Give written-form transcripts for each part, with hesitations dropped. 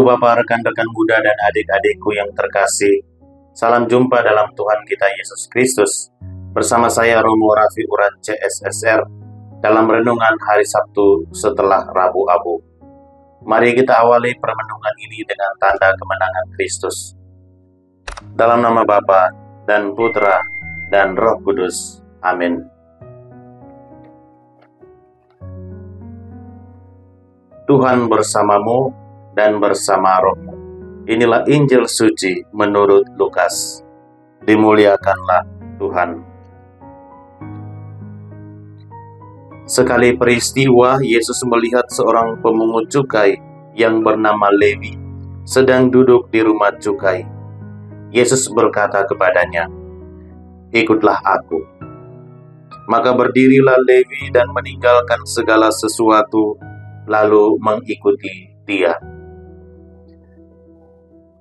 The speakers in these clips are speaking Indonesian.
Ibu bapak, rekan-rekan muda dan adik-adikku yang terkasih, salam jumpa dalam Tuhan kita Yesus Kristus. Bersama saya Romo Raffi Uran CSSR dalam renungan hari Sabtu setelah Rabu Abu. Mari kita awali permenungan ini dengan tanda kemenangan Kristus. Dalam nama Bapa dan Putra dan Roh Kudus. Amin. Tuhan bersamamu dan bersama rohmu. Inilah Injil suci menurut Lukas. Dimuliakanlah Tuhan. Sekali peristiwa, Yesus melihat seorang pemungut cukai yang bernama Lewi sedang duduk di rumah cukai. Yesus berkata kepadanya, "Ikutlah aku." Maka berdirilah Lewi dan meninggalkan segala sesuatu, lalu mengikuti dia.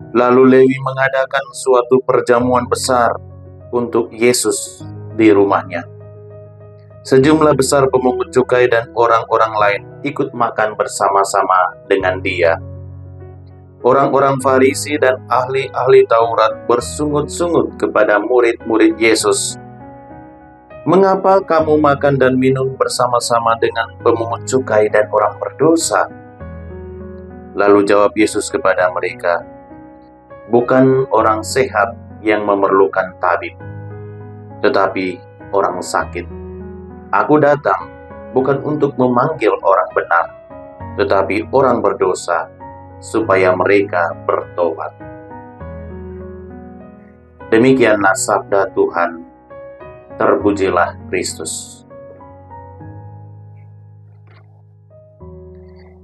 Lalu Lewi mengadakan suatu perjamuan besar untuk Yesus di rumahnya. Sejumlah besar pemungut cukai dan orang-orang lain ikut makan bersama-sama dengan dia. Orang-orang Farisi dan ahli-ahli Taurat bersungut-sungut kepada murid-murid Yesus, "Mengapa kamu makan dan minum bersama-sama dengan pemungut cukai dan orang berdosa?" Lalu jawab Yesus kepada mereka, "Bukan orang sehat yang memerlukan tabib, tetapi orang sakit. Aku datang bukan untuk memanggil orang benar, tetapi orang berdosa, supaya mereka bertobat." Demikianlah sabda Tuhan. Terpujilah Kristus.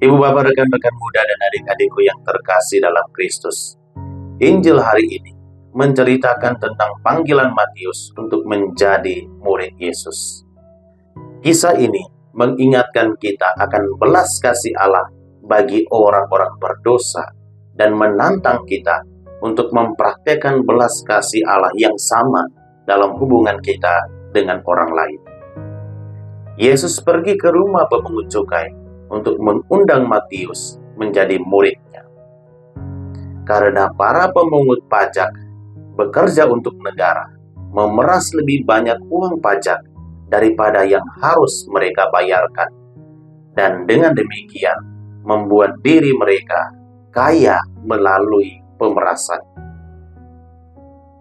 Ibu bapak, rekan-rekan muda dan adik-adikku yang terkasih dalam Kristus, Injil hari ini menceritakan tentang panggilan Matius untuk menjadi murid Yesus. Kisah ini mengingatkan kita akan belas kasih Allah bagi orang-orang berdosa dan menantang kita untuk mempraktekkan belas kasih Allah yang sama dalam hubungan kita dengan orang lain. Yesus pergi ke rumah pemungut cukai untuk mengundang Matius menjadi muridnya. Karena para pemungut pajak bekerja untuk negara, memeras lebih banyak uang pajak daripada yang harus mereka bayarkan, dan dengan demikian membuat diri mereka kaya melalui pemerasan.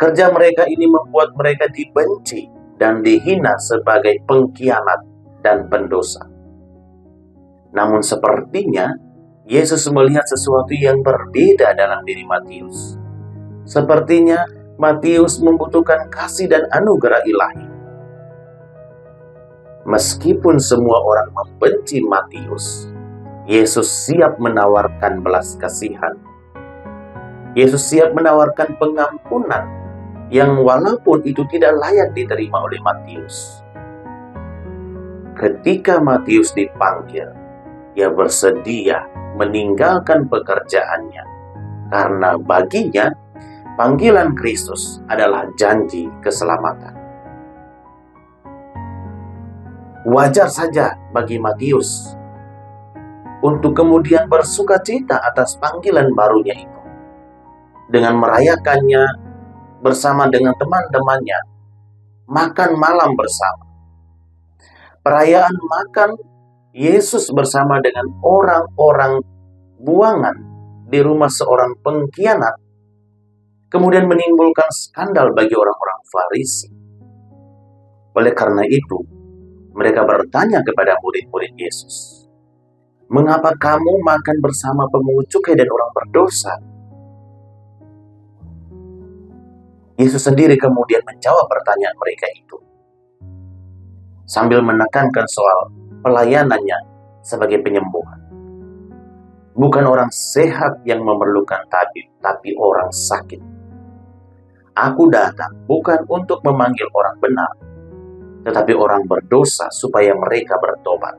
Kerja mereka ini membuat mereka dibenci dan dihina sebagai pengkhianat dan pendosa. Namun sepertinya Yesus melihat sesuatu yang berbeda dalam diri Matius. Sepertinya Matius membutuhkan kasih dan anugerah ilahi. Meskipun semua orang membenci Matius, Yesus siap menawarkan belas kasihan. Yesus siap menawarkan pengampunan yang walaupun itu tidak layak diterima oleh Matius. Ketika Matius dipanggil, ia bersedia meninggalkan pekerjaannya karena baginya panggilan Kristus adalah janji keselamatan. Wajar saja bagi Matius untuk kemudian bersukacita atas panggilan barunya itu, dengan merayakannya bersama dengan teman-temannya, makan malam bersama. Perayaan makan Yesus bersama dengan orang-orang buangan di rumah seorang pengkhianat kemudian menimbulkan skandal bagi orang-orang Farisi. Oleh karena itu, mereka bertanya kepada murid-murid Yesus, "Mengapa kamu makan bersama pemungut cukai dan orang berdosa?" Yesus sendiri kemudian menjawab pertanyaan mereka itu sambil menekankan soal pelayanannya sebagai penyembuhan. Bukan orang sehat yang memerlukan tabib, tapi orang sakit. Aku datang bukan untuk memanggil orang benar, tetapi orang berdosa supaya mereka bertobat.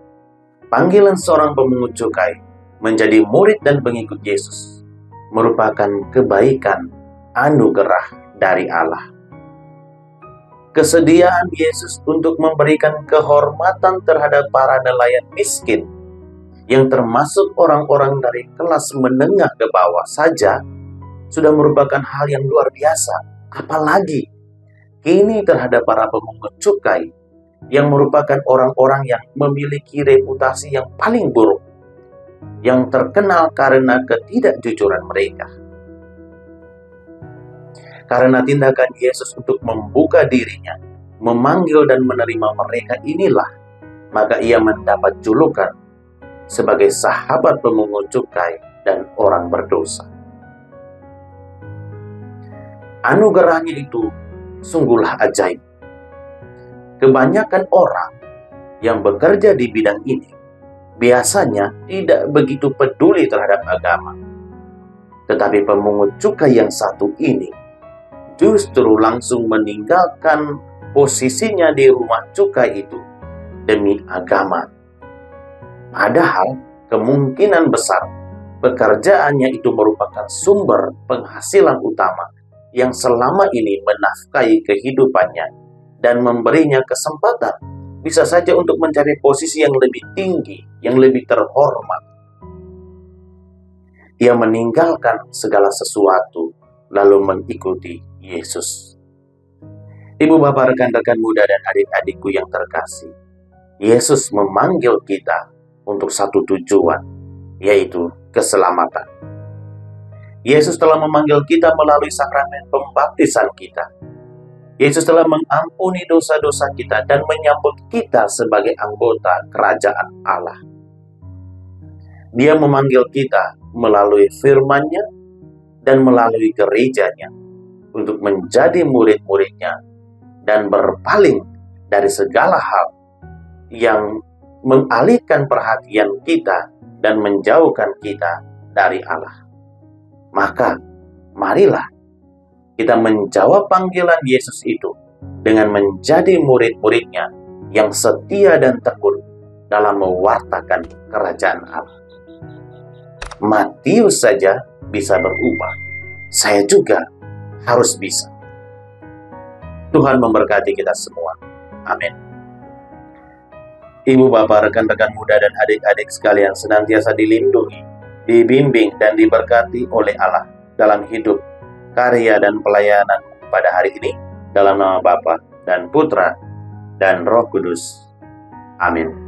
Panggilan seorang pemungut cukai menjadi murid dan pengikut Yesus merupakan kebaikan anugerah dari Allah. Kesediaan Yesus untuk memberikan kehormatan terhadap para nelayan miskin yang termasuk orang-orang dari kelas menengah ke bawah saja sudah merupakan hal yang luar biasa. Apalagi kini terhadap para pemungut cukai yang merupakan orang-orang yang memiliki reputasi yang paling buruk, yang terkenal karena ketidakjujuran mereka. Karena tindakan Yesus untuk membuka dirinya, memanggil dan menerima mereka inilah, maka ia mendapat julukan sebagai sahabat pemungut cukai dan orang berdosa. Anugerahnya itu sungguhlah ajaib. Kebanyakan orang yang bekerja di bidang ini biasanya tidak begitu peduli terhadap agama. Tetapi pemungut cukai yang satu ini justru langsung meninggalkan posisinya di rumah cukai itu demi agama. Padahal kemungkinan besar pekerjaannya itu merupakan sumber penghasilan utama yang selama ini menafkahi kehidupannya dan memberinya kesempatan bisa saja untuk mencari posisi yang lebih tinggi, yang lebih terhormat. Ia meninggalkan segala sesuatu lalu mengikuti Yesus. Ibu, bapak, rekan-rekan muda dan adik-adikku yang terkasih, Yesus memanggil kita untuk satu tujuan, yaitu keselamatan. Yesus telah memanggil kita melalui sakramen pembaptisan kita. Yesus telah mengampuni dosa-dosa kita dan menyambut kita sebagai anggota kerajaan Allah. Dia memanggil kita melalui firman-Nya dan melalui gerejanya untuk menjadi murid-muridnya dan berpaling dari segala hal yang mengalihkan perhatian kita dan menjauhkan kita dari Allah. Maka, marilah kita menjawab panggilan Yesus itu dengan menjadi murid-muridnya yang setia dan tekun dalam mewartakan kerajaan Allah. Matius saja bisa berubah. Saya juga harus bisa. Tuhan memberkati kita semua. Amin. Ibu, bapak, rekan-rekan muda dan adik-adik sekalian senantiasa dilindungi, dibimbing dan diberkati oleh Allah dalam hidup, karya dan pelayanan pada hari ini, dalam nama Bapa dan Putra dan Roh Kudus. Amin.